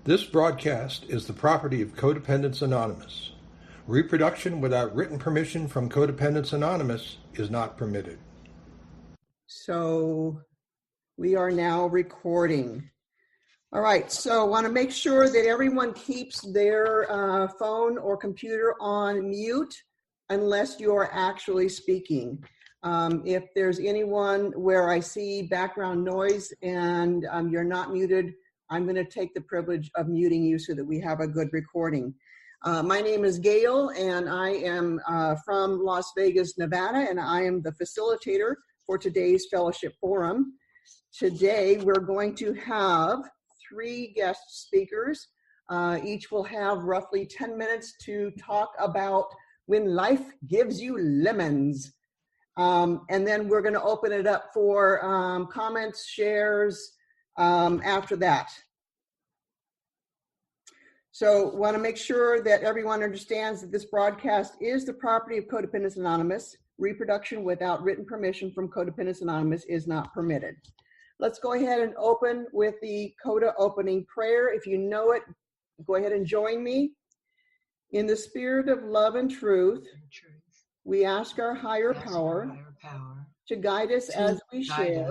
This broadcast is the property of Codependents Anonymous. Reproduction without written permission from Codependents Anonymous is not permitted. So we are now recording. All right, so I want to make sure that everyone keeps their phone or computer on mute unless you're actually speaking. If there's anyone where I see background noise and you're not muted, I'm going to take the privilege of muting you so that we have a good recording. My name is Gail, and I am from Las Vegas, Nevada, and I am the facilitator for today's fellowship forum. Today, we're going to have 3 guest speakers. Each will have roughly 10 minutes to talk about when life gives you lemons. And then we're going to open it up for comments, shares, after that. So want to make sure that everyone understands that this broadcast is the property of Codependents Anonymous. Reproduction without written permission from Codependents Anonymous is not permitted. Let's go ahead and open with the CoDA opening prayer. If you know it, go ahead and join me. In the spirit of love and truth, we ask our higher power to guide us as we share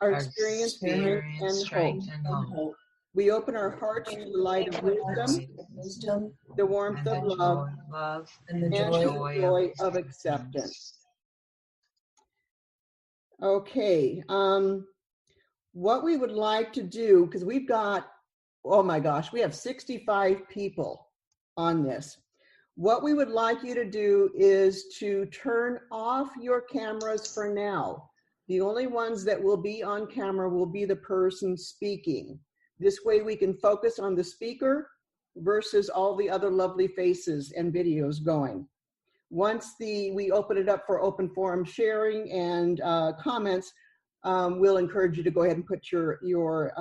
our experience, strength, and hope. We open our hearts to the light of wisdom, the warmth of love, and the joy of acceptance. Okay, what we would like to do, because we've got, oh my gosh, we have 65 people on this. What we would like you to do is to turn off your cameras for now. The only ones that will be on camera will be the person speaking. This way we can focus on the speaker versus all the other lovely faces and videos going. Once we open it up for open forum sharing and comments, we'll encourage you to go ahead and put your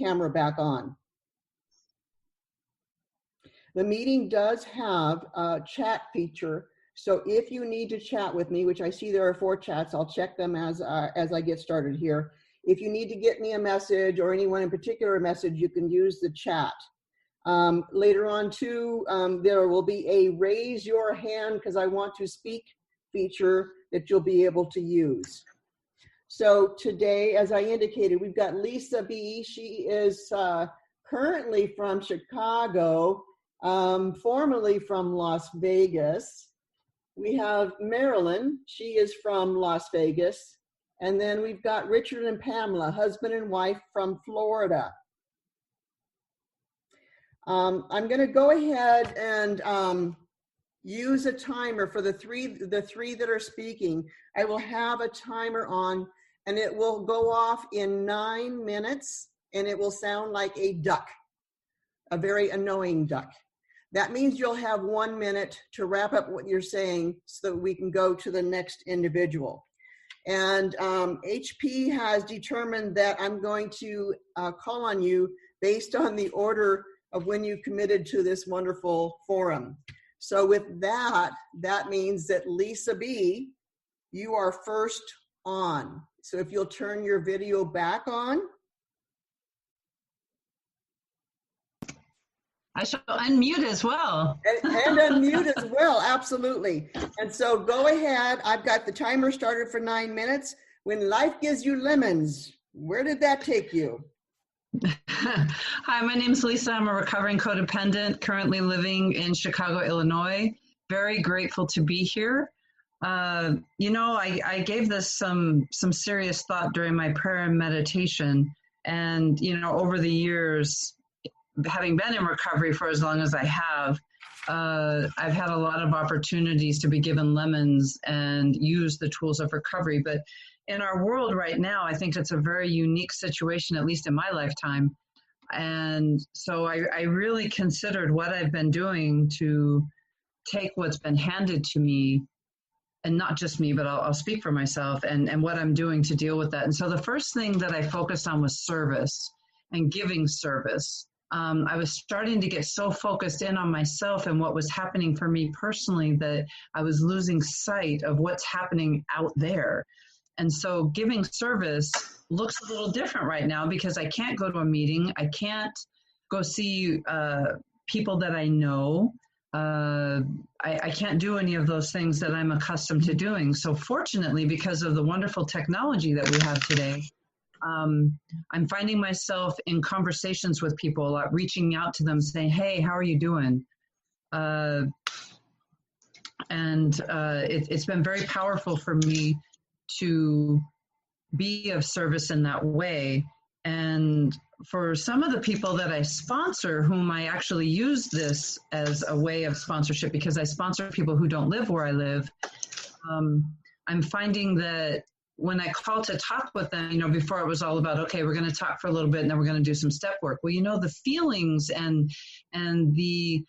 camera back on. The meeting does have a chat feature, so if you need to chat with me, which I see there are 4 chats, I'll check them as I get started here. If you need to get me a message or anyone in particular a message, you can use the chat. Later on too, there will be a raise your hand because I want to speak feature that you'll be able to use. So today, as I indicated, we've got Lisa B. She is currently from Chicago, formerly from Las Vegas. We have Marilyn. She is from Las Vegas. And then we've got Richard and Pamela, husband and wife from Florida. I'm going to go ahead and use a timer for the three that are speaking. I will have a timer on, and it will go off in 9 minutes, and it will sound like a duck, a very annoying duck. That means you'll have 1 minute to wrap up what you're saying so that we can go to the next individual. And HP has determined that I'm going to call on you based on the order of when you committed to this wonderful forum. So with that, that means that Lisa B, you are first on. So if you'll turn your video back on. I shall unmute as well. And unmute as well, absolutely. And so go ahead. I've got the timer started for 9 minutes. When life gives you lemons, where did that take you? Hi, my name is Lisa. I'm a recovering codependent, currently living in Chicago, Illinois. Very grateful to be here. I gave this some serious thought during my prayer and meditation. And, over the years, having been in recovery for as long as I have, I've had a lot of opportunities to be given lemons and use the tools of recovery. But in our world right now, I think it's a very unique situation, at least in my lifetime. And so I really considered what I've been doing to take what's been handed to me, and not just me, but I'll speak for myself, and what I'm doing to deal with that. And so the first thing that I focused on was service and giving service. I was starting to get so focused in on myself and what was happening for me personally that I was losing sight of what's happening out there. And so giving service looks a little different right now because I can't go to a meeting. I can't go see people that I know. I can't do any of those things that I'm accustomed to doing. So fortunately, because of the wonderful technology that we have today, I'm finding myself in conversations with people, reaching out to them, saying, hey, how are you doing? It's been very powerful for me to be of service in that way. And for some of the people that I sponsor, whom I actually use this as a way of sponsorship because I sponsor people who don't live where I live, I'm finding that when I call to talk with them, before it was all about, okay, we're going to talk for a little bit and then we're going to do some step work. Well, the feelings and the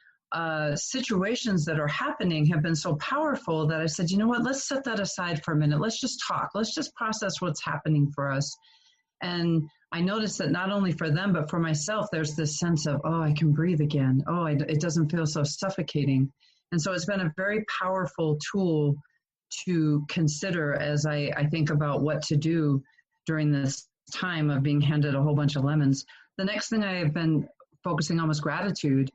situations that are happening have been so powerful that I said, you know what, let's set that aside for a minute. Let's just talk. Let's just process what's happening for us. And I noticed that not only for them, but for myself, there's this sense of, oh, I can breathe again. Oh, it doesn't feel so suffocating. And so it's been a very powerful tool to consider as I think about what to do during this time of being handed a whole bunch of lemons. The next thing I have been focusing on was gratitude.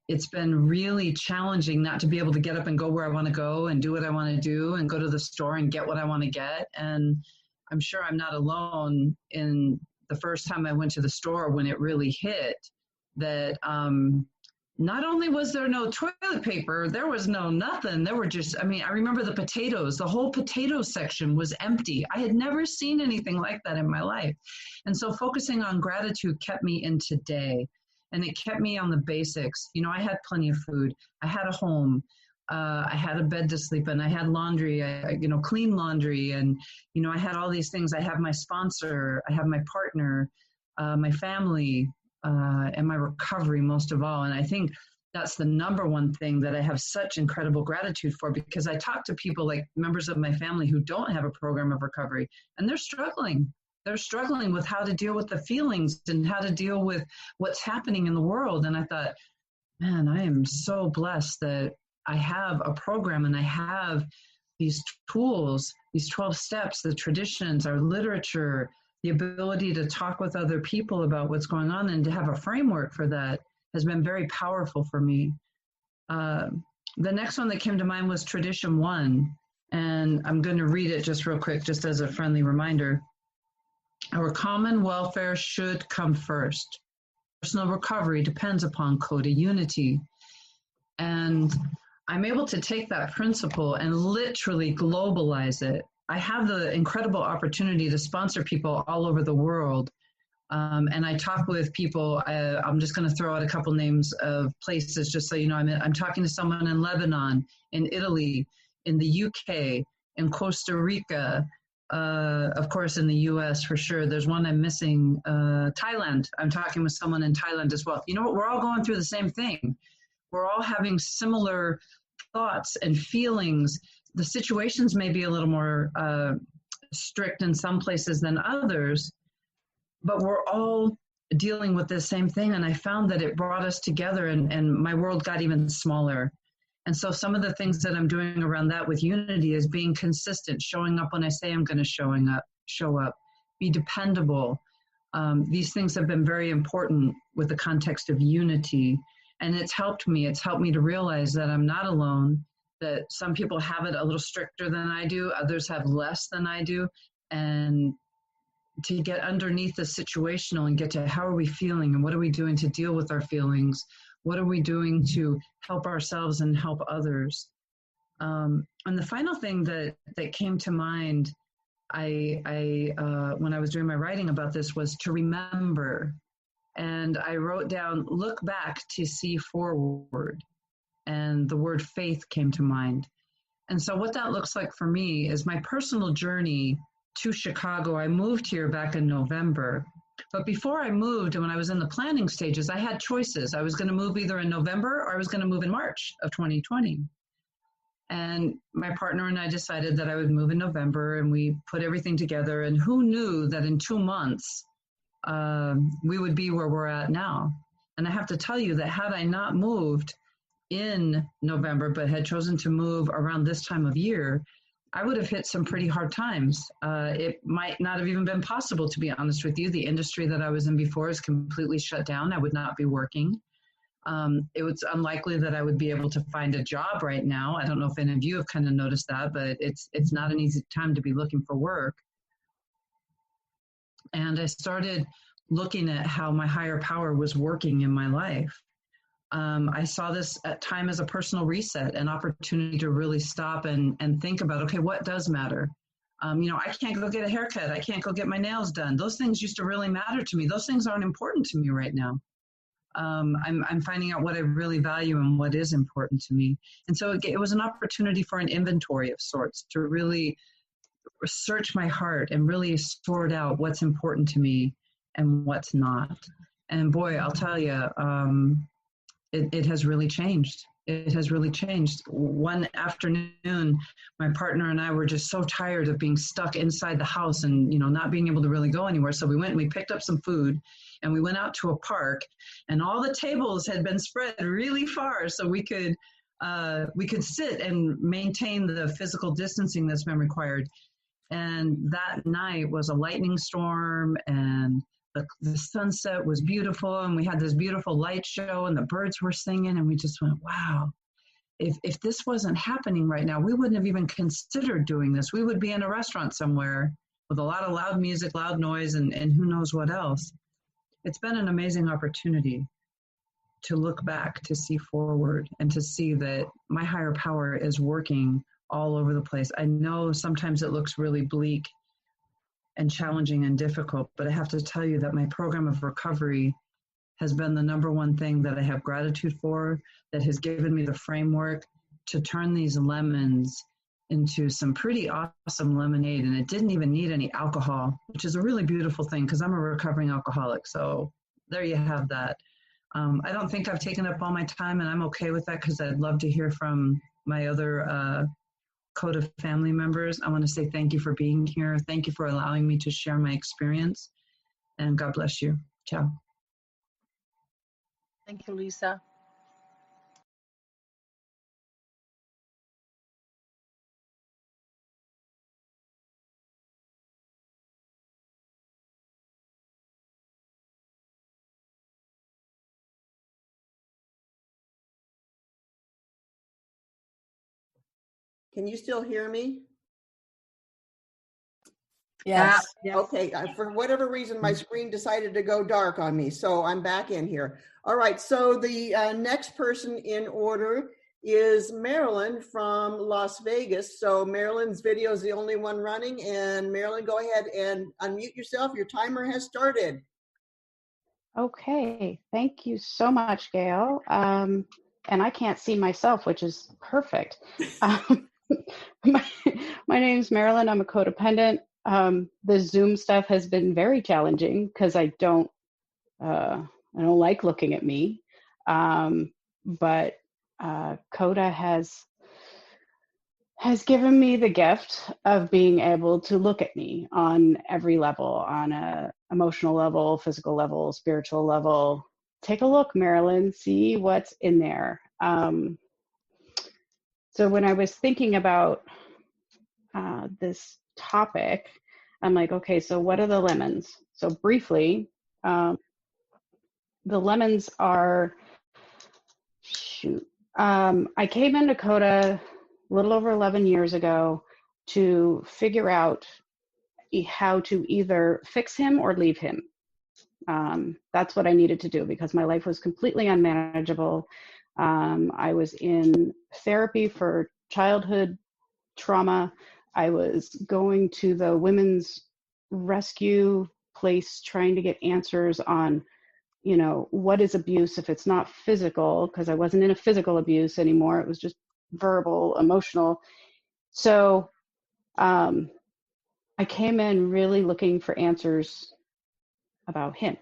It's been really challenging not to be able to get up and go where I want to go and do what I want to do and go to the store and get what I want to get. And I'm sure I'm not alone in the first time I went to the store when it really hit that not only was there no toilet paper, there was no nothing. There were just, I remember the potatoes. The whole potato section was empty. I had never seen anything like that in my life. And so focusing on gratitude kept me in today. And it kept me on the basics. I had plenty of food. I had a home. I had a bed to sleep in. I had laundry, clean laundry. And, I had all these things. I have my sponsor. I have my partner, my family, and my recovery most of all. And I think that's the number one thing that I have such incredible gratitude for, because I talk to people like members of my family who don't have a program of recovery, and they're struggling. They're struggling with how to deal with the feelings and how to deal with what's happening in the world. And I thought, man, I am so blessed that I have a program and I have these tools, these 12 steps, the traditions, our literature, the ability to talk with other people about what's going on and to have a framework for that has been very powerful for me. The next one that came to mind was Tradition 1. And I'm going to read it just real quick, just as a friendly reminder. Our common welfare should come first. Personal recovery depends upon CoDA unity. And I'm able to take that principle and literally globalize it. I have the incredible opportunity to sponsor people all over the world. And I talk with people, I'm just going to throw out a couple names of places just so you know. I'm talking to someone in Lebanon, in Italy, in the UK, in Costa Rica, of course, in the U.S. for sure. There's one I'm missing, Thailand. I'm talking with someone in Thailand as well. You know what? We're all going through the same thing. We're all having similar thoughts and feelings. The situations may be a little more strict in some places than others, but we're all dealing with the same thing. And I found that it brought us together and my world got even smaller. And so some of the things that I'm doing around that with unity is being consistent, showing up when I say I'm going to show up, be dependable. These things have been very important with the context of unity. And it's helped me. It's helped me to realize that I'm not alone, that some people have it a little stricter than I do. Others have less than I do. And to get underneath the situational and get to how are we feeling and what are we doing to deal with our feelings? What are we doing to help ourselves and help others? And the final thing that came to mind, I when I was doing my writing about this, was to remember. And I wrote down, look back to see forward. And the word faith came to mind. And so what that looks like for me is my personal journey to Chicago. I moved here back in November. But before I moved, and when I was in the planning stages, I had choices. I was going to move either in November or I was going to move in March of 2020. And my partner and I decided that I would move in November, and we put everything together. And who knew that in 2 months, we would be where we're at now. And I have to tell you that had I not moved in November, but had chosen to move around this time of year, I would have hit some pretty hard times. It might not have even been possible, to be honest with you. The industry that I was in before is completely shut down. I would not be working. It was unlikely that I would be able to find a job right now. I don't know if any of you have kind of noticed that, but it's not an easy time to be looking for work. And I started looking at how my higher power was working in my life. I saw this at time as a personal reset, an opportunity to really stop and think about, okay, what does matter? I can't go get a haircut. I can't go get my nails done. Those things used to really matter to me. Those things aren't important to me right now. I'm finding out what I really value and what is important to me. And so it was an opportunity for an inventory of sorts to really search my heart and really sort out what's important to me and what's not. And boy, I'll tell you, it has really changed. It has really changed. One afternoon, my partner and I were just so tired of being stuck inside the house and, not being able to really go anywhere. So we went and we picked up some food and we went out to a park, and all the tables had been spread really far so we could sit and maintain the physical distancing that's been required. And that night was a lightning storm, and the sunset was beautiful, and we had this beautiful light show, and the birds were singing, and we just went, wow, if this wasn't happening right now, we wouldn't have even considered doing this. We would be in a restaurant somewhere with a lot of loud music, loud noise, and who knows what else. It's been an amazing opportunity to look back, to see forward, and to see that my higher power is working all over the place. I know sometimes it looks really bleak and challenging and difficult, but I have to tell you that my program of recovery has been the number one thing that I have gratitude for, that has given me the framework to turn these lemons into some pretty awesome lemonade. And it didn't even need any alcohol, which is a really beautiful thing because I'm a recovering alcoholic. So there you have that. I don't think I've taken up all my time, and I'm okay with that because I'd love to hear from my other CoDA family members. I want to say thank you for being here. Thank you for allowing me to share my experience, and God bless you. Ciao. Thank you, Lisa. Can you still hear me? Yes. Okay, for whatever reason, my screen decided to go dark on me, so I'm back in here. All right, so the next person in order is Marilyn from Las Vegas. So Marilyn's video is the only one running, and Marilyn, go ahead and unmute yourself. Your timer has started. Okay, thank you so much, Gail. And I can't see myself, which is perfect. My name's Marilyn. I'm a codependent. The Zoom stuff has been very challenging because I don't like looking at me. But CoDA has given me the gift of being able to look at me on every level, on a emotional level, physical level, spiritual level. Take a look, Marilyn, see what's in there. So when I was thinking about this topic, I'm like, okay, so what are the lemons? So briefly, the lemons are, I came into CoDA a little over 11 years ago to figure out how to either fix him or leave him. That's what I needed to do because my life was completely unmanageable. I was in therapy for childhood trauma. I was going to the women's rescue place trying to get answers on, what is abuse if it's not physical, because I wasn't in a physical abuse anymore. It was just verbal, emotional. So I came in really looking for answers about him,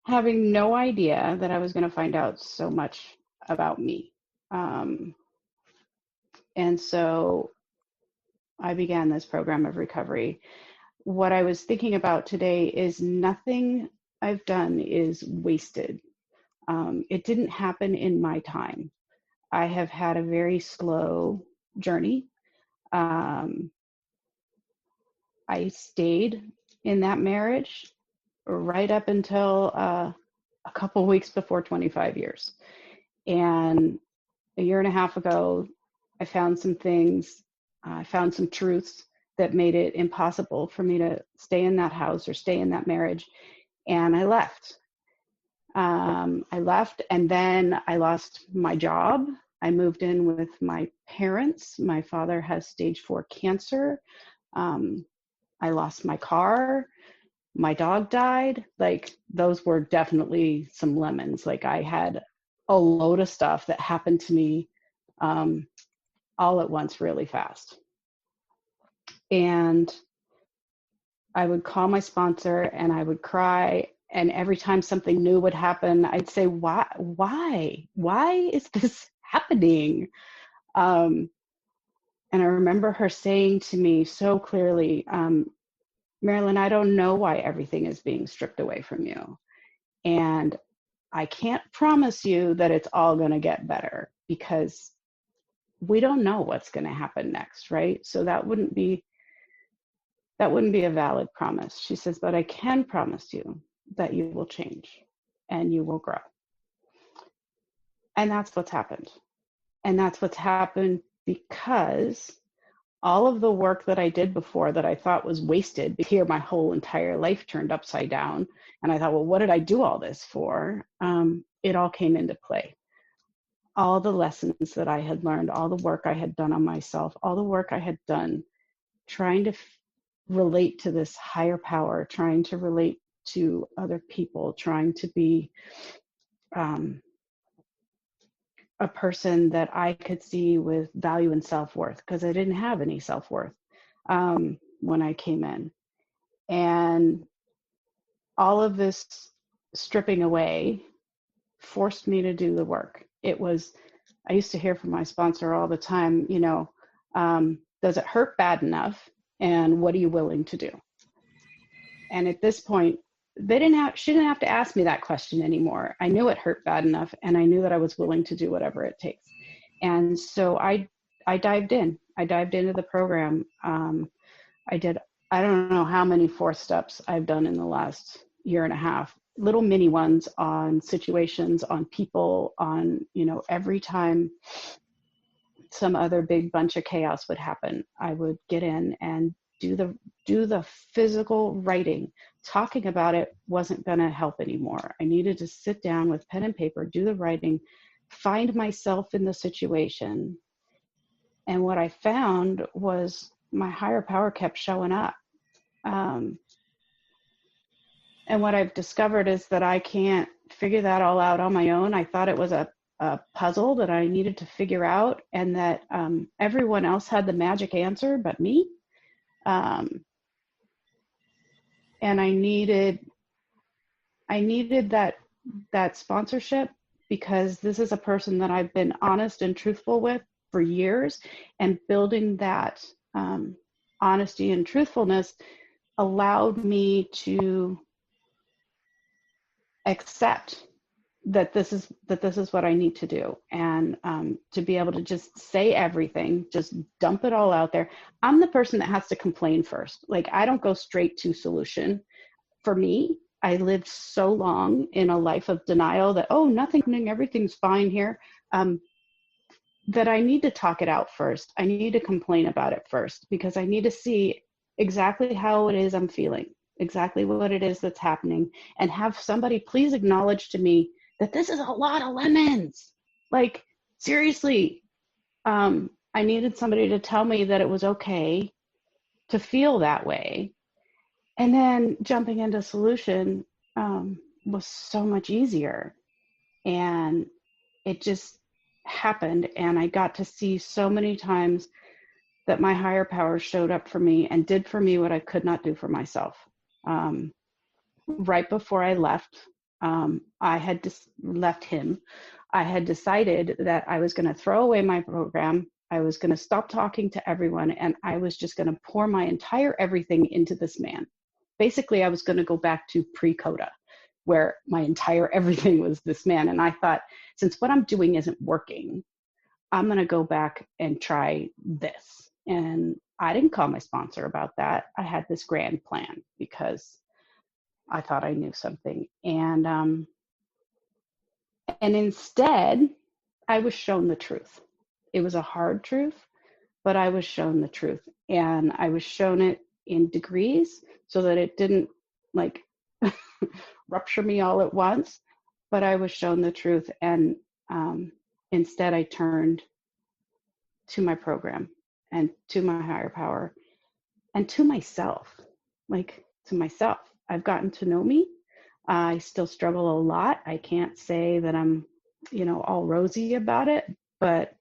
having no idea that I was going to find out so much about me. And so I began this program of recovery. What I was thinking about today is nothing I've done is wasted. It didn't happen in my time. I have had a very slow journey. I stayed in that marriage right up until a couple weeks before 25 years. And a year and a half ago, I found some things, I found some truths that made it impossible for me to stay in that house or stay in that marriage. And I left. And then I lost my job. I moved in with my parents. My father has stage 4 cancer. I lost my car. My dog died. Like, those were definitely some lemons. Like, I had a load of stuff that happened to me all at once really fast. And I would call my sponsor and I would cry. And every time something new would happen, I'd say, why is this happening? And I remember her saying to me so clearly, Marilyn, I don't know why everything is being stripped away from you. And I can't promise you that it's all going to get better, because we don't know what's going to happen next, right? So that wouldn't be a valid promise. She says, but I can promise you that you will change and you will grow. And that's what's happened. And that's what's happened because all of the work that I did before that I thought was wasted, here my whole entire life turned upside down. And I thought, well, what did I do all this for? It all came into play. All the lessons that I had learned, all the work I had done on myself, all the work I had done trying to relate to this higher power, trying to relate to other people, trying to be a person that I could see with value and self-worth, because I didn't have any self-worth when I came in. And all of this stripping away forced me to do the work. I used to hear from my sponsor all the time, does it hurt bad enough? And what are you willing to do? And at this point, she didn't have to ask me that question anymore. I knew it hurt bad enough, and I knew that I was willing to do whatever it takes. And so I dived in. I dived into the program. I don't know how many 4 steps I've done in the last year and a half, little mini ones on situations, on people, on, every time some other big bunch of chaos would happen, I would get in and do the physical writing. Talking about it wasn't going to help anymore. I needed to sit down with pen and paper, do the writing, find myself in the situation. And what I found was my higher power kept showing up. And what I've discovered is that I can't figure that all out on my own. I thought it was a puzzle that I needed to figure out, and that everyone else had the magic answer but me. And I needed that sponsorship, because this is a person that I've been honest and truthful with for years, and building that honesty and truthfulness allowed me to accept that this is what I need to do, and to be able to just say everything, just dump it all out there. I'm the person that has to complain first. Like, I don't go straight to solution. For me, I lived so long in a life of denial that, oh, nothing, everything's fine here, that I need to talk it out first. I need to complain about it first, because I need to see exactly how it is I'm feeling, exactly what it is that's happening, and have somebody please acknowledge to me that this is a lot of lemons. Like, seriously, I needed somebody to tell me that it was okay to feel that way. And then jumping into solution was so much easier. And it just happened. And I got to see so many times that my higher power showed up for me and did for me what I could not do for myself. Right before I left, I had just left him. I had decided that I was going to throw away my program. I was going to stop talking to everyone, and I was just going to pour my entire everything into this man. Basically, I was going to go back to pre-CoDA, where my entire everything was this man. And I thought, since what I'm doing isn't working, I'm going to go back and try this. And I didn't call my sponsor about that. I had this grand plan because I thought I knew something. And instead, I was shown the truth. It was a hard truth, but I was shown the truth. And I was shown it in degrees so that it didn't like rupture me all at once, but I was shown the truth. And instead, I turned to my program and to my higher power and to myself, like to myself. I've gotten to know me. I still struggle a lot. I can't say that I'm, all rosy about it, but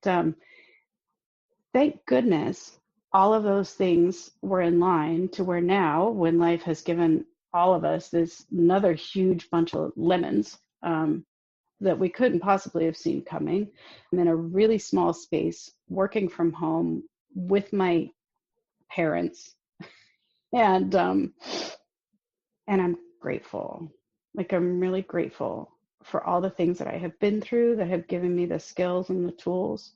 thank goodness all of those things were in line to where now, when life has given all of us this another huge bunch of lemons that we couldn't possibly have seen coming. I'm in a really small space, working from home with my parents, and I'm grateful. Like, I'm really grateful for all the things that I have been through that have given me the skills and the tools.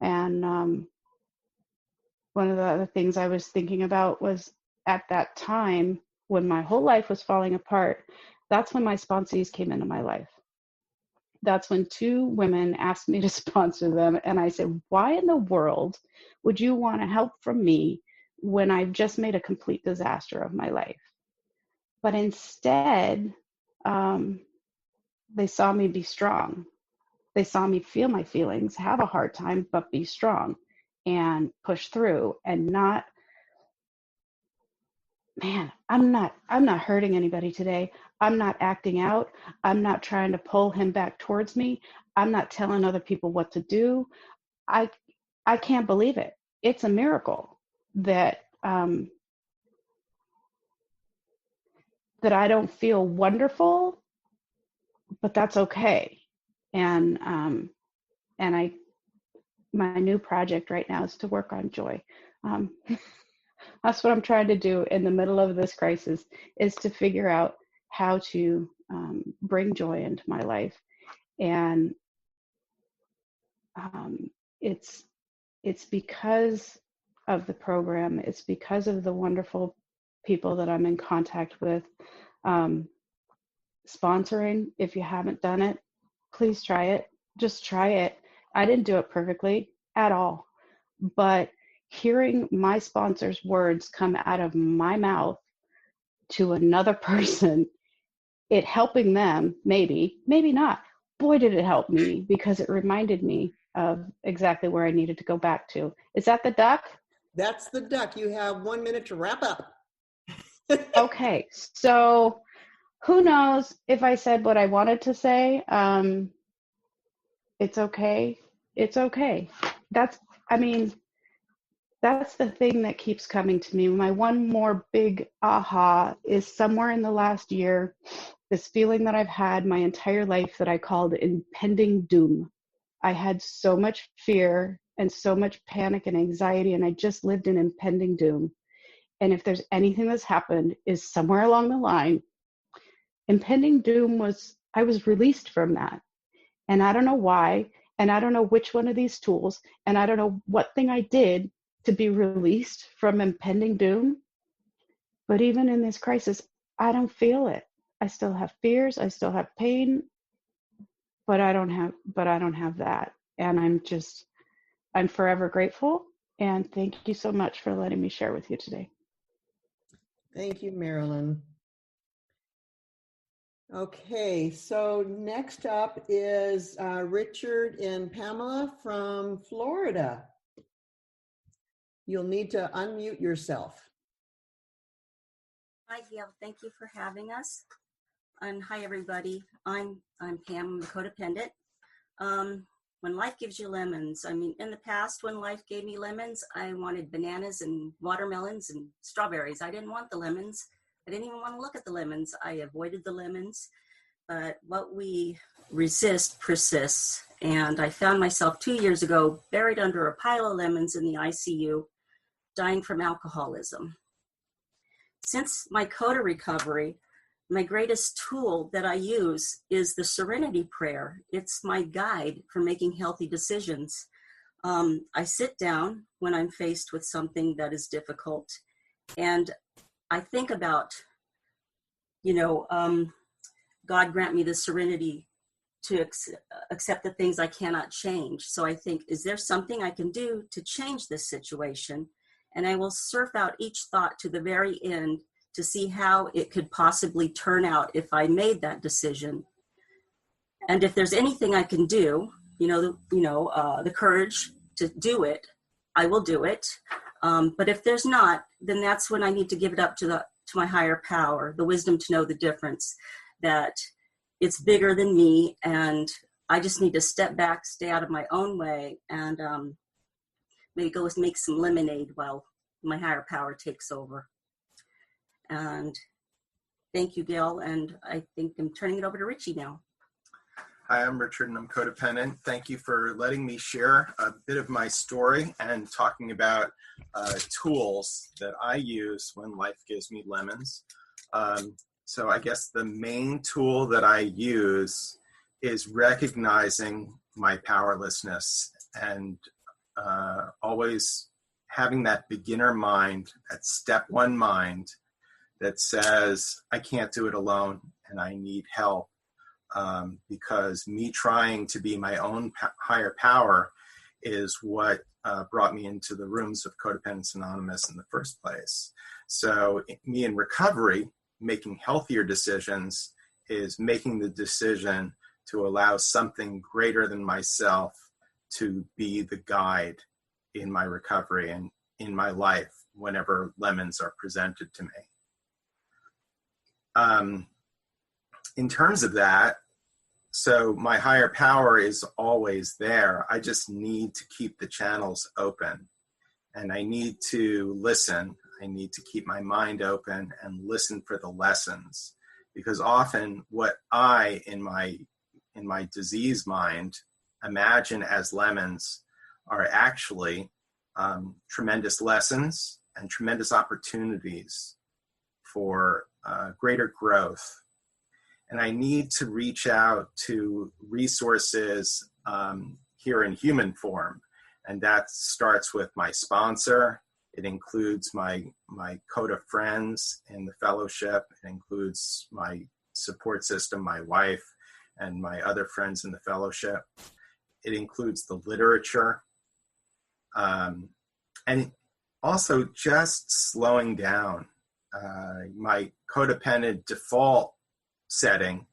And one of the other things I was thinking about was at that time when my whole life was falling apart, that's when my sponsees came into my life. That's when 2 women asked me to sponsor them. And I said, why in the world would you want to help from me when I've just made a complete disaster of my life? But instead, they saw me be strong. They saw me feel my feelings, have a hard time, but be strong and push through and not, man, I'm not hurting anybody today. I'm not acting out. I'm not trying to pull him back towards me. I'm not telling other people what to do. I can't believe it. It's a miracle that that I don't feel wonderful, but that's okay. And my new project right now is to work on joy. That's what I'm trying to do in the middle of this crisis, is to figure out how to bring joy into my life. And it's because of the program. It's because of the wonderful people that I'm in contact with. Sponsoring, if you haven't done it, please try it. Just try it. I didn't do it perfectly at all, but hearing my sponsor's words come out of my mouth to another person, it helping them, maybe not. Boy, did it help me, because it reminded me of exactly where I needed to go back to. Is that the duck? That's the duck. You have 1 minute to wrap up. Okay, so who knows if I said what I wanted to say. It's okay. It's okay. That's the thing that keeps coming to me. My one more big aha is somewhere in the last year, this feeling that I've had my entire life that I called impending doom. I had so much fear and so much panic and anxiety, and I just lived in impending doom. And if there's anything that's happened, is somewhere along the line, impending doom I was released from that. And I don't know why, and I don't know which one of these tools, and I don't know what thing I did to be released from impending doom. But even in this crisis, I don't feel it. I still have fears, I still have pain, but I don't have that. And I'm forever grateful. And thank you so much for letting me share with you today. Thank you, Marilyn. Okay, so next up is Richard and Pamela from Florida. You'll need to unmute yourself. Hi, Gail. Thank you for having us. And hi, everybody. I'm Pam. I'm the codependent. When life gives you lemons, in the past, when life gave me lemons, I wanted bananas and watermelons and strawberries. I didn't want the lemons. I didn't even want to look at the lemons. I avoided the lemons. But what we resist persists. And I found myself 2 years ago buried under a pile of lemons in the ICU, dying from alcoholism. Since my CoDA recovery, my greatest tool that I use is the Serenity Prayer. It's my guide for making healthy decisions. I sit down when I'm faced with something that is difficult, and I think about, God grant me the serenity to accept the things I cannot change. So I think, is there something I can do to change this situation? And I will surf out each thought to the very end to see how it could possibly turn out if I made that decision. And if there's anything I can do, the courage to do it, I will do it. But if there's not, then that's when I need to give it up to my higher power, the wisdom to know the difference, that it's bigger than me, and I just need to step back, stay out of my own way, and maybe go make some lemonade while my higher power takes over. And thank you, Gail, and I think I'm turning it over to Richie now. Hi, I'm Richard, and I'm codependent. Thank you for letting me share a bit of my story and talking about tools that I use when life gives me lemons. So I guess the main tool that I use is recognizing my powerlessness and always having that beginner mind, that step one mind that says, I can't do it alone and I need help. Because me trying to be my own higher power is what brought me into the rooms of Codependence Anonymous in the first place. So me in recovery, making healthier decisions is making the decision to allow something greater than myself to be the guide in my recovery and in my life whenever lemons are presented to me. In terms of that, so my higher power is always there. I just need to keep the channels open, and I need to listen. I need to keep my mind open and listen for the lessons, because often what I, in my disease mind, imagine as lemons are actually tremendous lessons and tremendous opportunities for greater growth. And I need to reach out to resources here in human form. And that starts with my sponsor. It includes my CoDA friends in the fellowship. It includes my support system, my wife, and my other friends in the fellowship. It includes the literature. And also just slowing down. My codependent default setting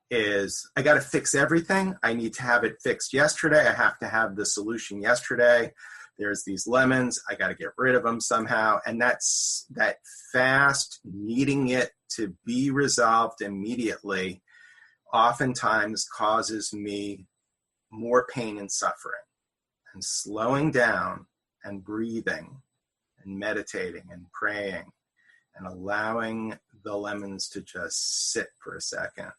is I got to fix everything. I need to have it fixed yesterday. I have to have the solution yesterday. There's these lemons. I got to get rid of them somehow. And that's that fast needing it to be resolved immediately oftentimes causes me more pain and suffering. And slowing down and breathing and meditating and praying and allowing the lemons to just sit for a second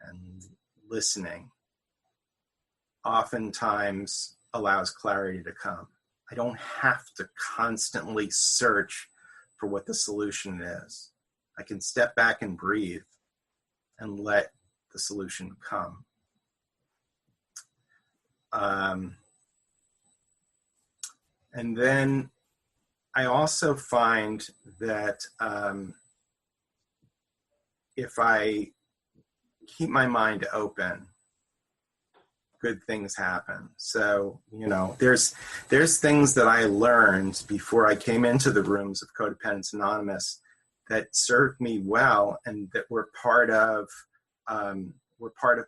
and listening oftentimes allows clarity to come. I don't have to constantly search for what the solution is. I can step back and breathe and let the solution come. And then I also find that if I keep my mind open, good things happen. So, there's things that I learned before I came into the rooms of Codependence Anonymous that served me well and that were part of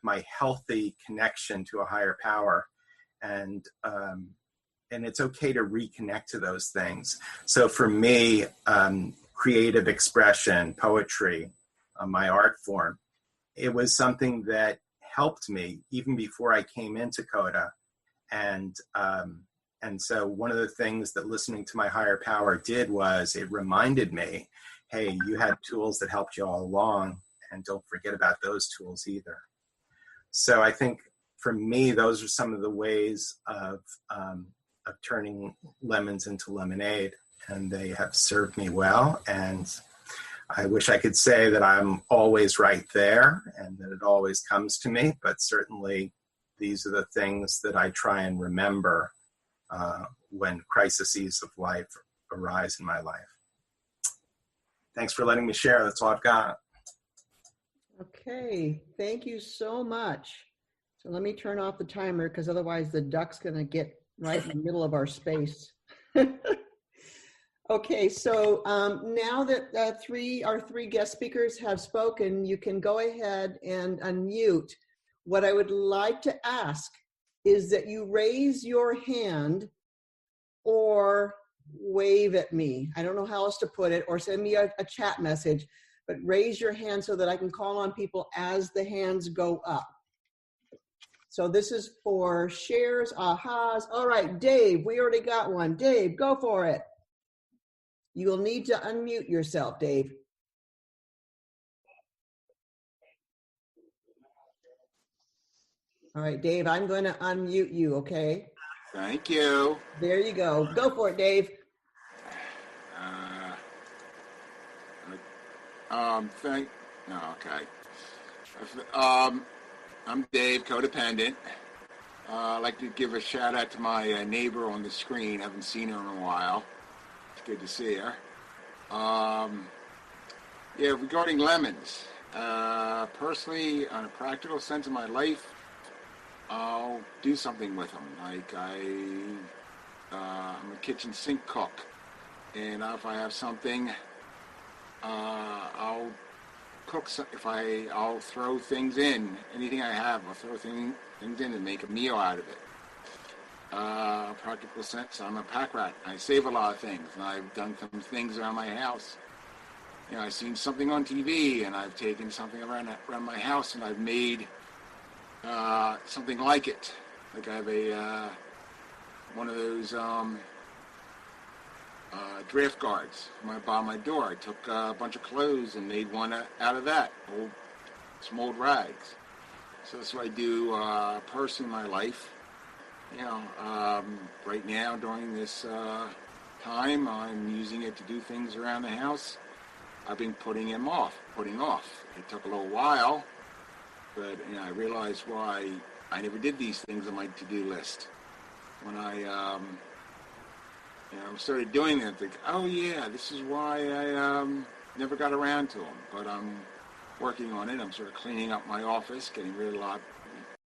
my healthy connection to a higher power. And it's okay to reconnect to those things. So for me, creative expression, poetry, my art form, it was something that helped me even before I came into CoDA. And so one of the things that listening to my higher power did was it reminded me, hey, you had tools that helped you all along, and don't forget about those tools either. So I think for me, those are some of the ways of turning lemons into lemonade, and they have served me well. And I wish I could say that I'm always right there and that it always comes to me, but certainly these are the things that I try and remember when crises of life arise in my life. Thanks for letting me share. That's all I've got. Okay, thank you so much. So let me turn off the timer because otherwise the duck's going to get right in the middle of our space. Okay, so now that our three guest speakers have spoken, you can go ahead and unmute. What I would like to ask is that you raise your hand or wave at me. I don't know how else to put it, or send me a chat message, but raise your hand so that I can call on people as the hands go up. So this is for shares, ahas. All right, Dave, we already got one. Dave, go for it. You will need to unmute yourself, Dave. All right, Dave, I'm going to unmute you, okay? Thank you. There you go. Go for it, Dave. Okay. I'm Dave, codependent. I'd like to give a shout out to my neighbor on the screen. Haven't seen her in a while. It's good to see her. Regarding lemons, personally, on a practical sense of my life, I'll do something with them. Like I'm a kitchen sink cook, and if I have something, I'll cook. I'll throw things in. Anything I have, I'll throw things in and make a meal out of it. Practical sense, I'm a pack rat. I save a lot of things, and I've done some things around my house. You know, I've seen something on TV, and I've taken something around my house, and I've made something like it. Like I have one of those draft guards by my door. I took a bunch of clothes and made one out of that, some old rags. So that's what I do personally in my life. You know, right now during this time, I'm using it to do things around the house. I've been putting off. It took a little while, but I realized why I never did these things on my to-do list. When I started doing that, I think, oh yeah, this is why I never got around to them. But I'm working on it. I'm sort of cleaning up my office, getting rid of a lot